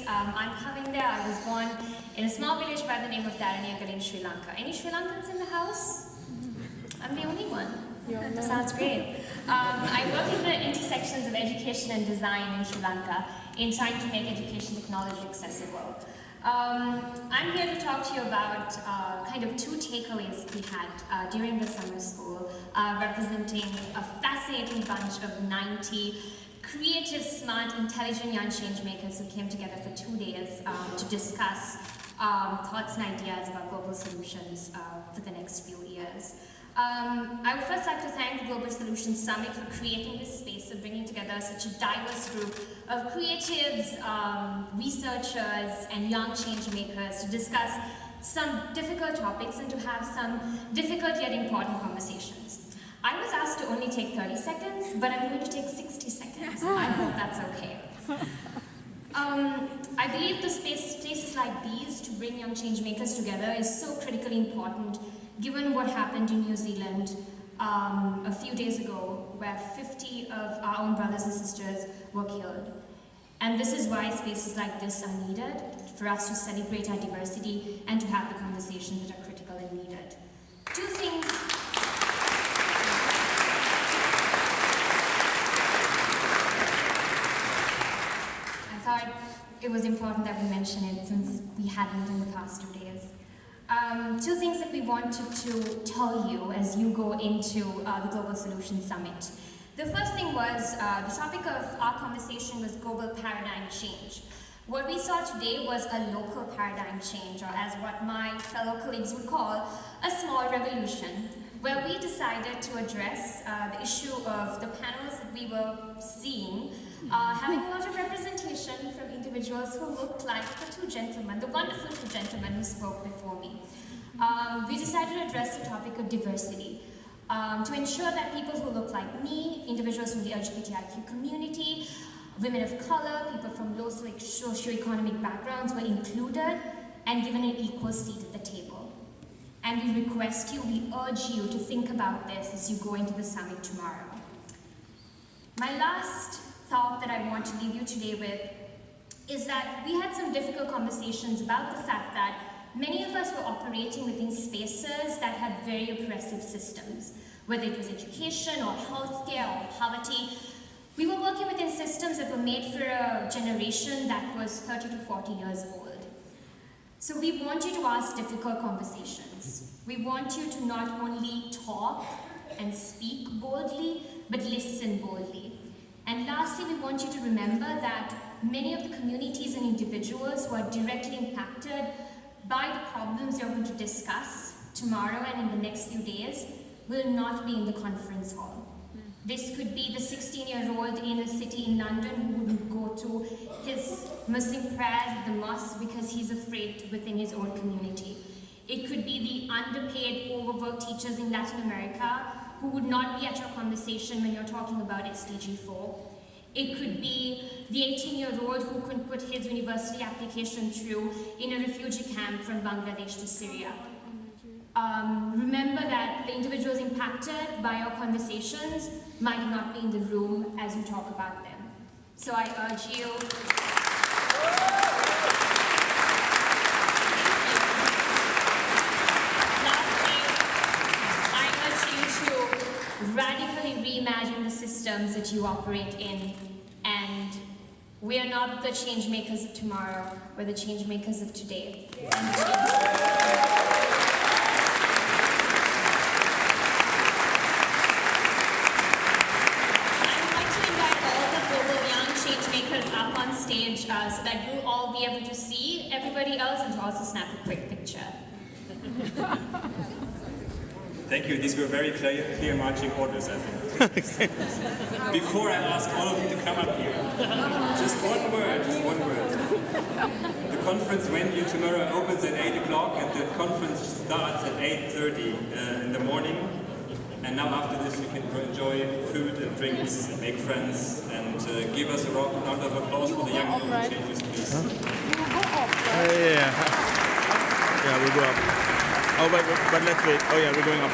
I'm Kavindya. I was born in a small village by the name of Daraniagal in Sri Lanka. Any Sri Lankans in the house? I'm the only one. That sounds great. I work in the intersections of education and design in Sri Lanka in trying to make education technology accessible. I'm here to talk to you about kind of two takeaways we had during the summer school, representing a fascinating bunch of 90 creative, smart, intelligent young change makers who came together for 2 days to discuss thoughts and ideas about global solutions for the next few years. I would first like to thank the Global Solutions Summit for creating this space of bringing together such a diverse group of creatives, researchers, and young change makers to discuss some difficult topics and to have some difficult yet important conversations. I was asked to only take 30 seconds, but I'm going to take 60 seconds. I hope that's okay. I believe the spaces like these to bring young change makers together is so critically important given what happened in New Zealand a few days ago, where 50 of our own brothers and sisters were killed. And this is why spaces like this are needed, for us to celebrate our diversity and to have the conversations that are critical and needed. Two things. I thought it was important that we mention it since we hadn't in the past 2 days. Two things that we wanted to tell you as you go into the Global Solutions Summit. The first thing was, the topic of our conversation was global paradigm change. What we saw today was a local paradigm change, or as what my fellow colleagues would call, a small revolution, where we decided to address the issue of the panels that we were seeing having a lot of representation from individuals who looked like the two gentlemen, the wonderful two gentlemen who spoke before me. We decided to address the topic of diversity to ensure that people who look like me, individuals from the LGBTIQ community, women of color, people from low socioeconomic backgrounds were included and given an equal seat at the table. And we request you, we urge you to think about this as you go into the summit tomorrow. My last thought that I want to leave you today with is that we had some difficult conversations about the fact that many of us were operating within spaces that had very oppressive systems, whether it was education or healthcare or poverty. We were working within systems that were made for a generation that was 30 to 40 years old. So we want you to ask difficult conversations. We want you to not only talk and speak boldly, but listen boldly. And lastly, we want you to remember that many of the communities and individuals who are directly impacted by the problems you're going to discuss tomorrow and in the next few days will not be in the conference hall. This could be the 16-year-old in a city in London who wouldn't go to his Muslim prayers at the mosque because he's afraid within his own community. It could be the underpaid, overworked teachers in Latin America who would not be at your conversation when you're talking about SDG 4. It could be the 18-year-old who couldn't put his university application through in a refugee camp from Bangladesh to Syria. Remember that the individuals impacted by your conversations might not be in the room as you talk about them. So I urge you, radically reimagine the systems that you operate in, and we are not the change makers of tomorrow, we're the change makers of today. I'm going to invite all the global young change makers up on stage so that you'll all be able to see everybody else and to also snap a quick picture. Thank you. These were very clear marching orders, I think. Before I ask all of you to come up here, just one word. The conference venue tomorrow opens at 8 o'clock and the conference starts at 8:30 in the morning. And now after this you can enjoy food and drinks, and make friends, and give us a round of applause for the young changes, please. Yeah, we go up. Oh, but let's wait. Oh yeah, we're going up.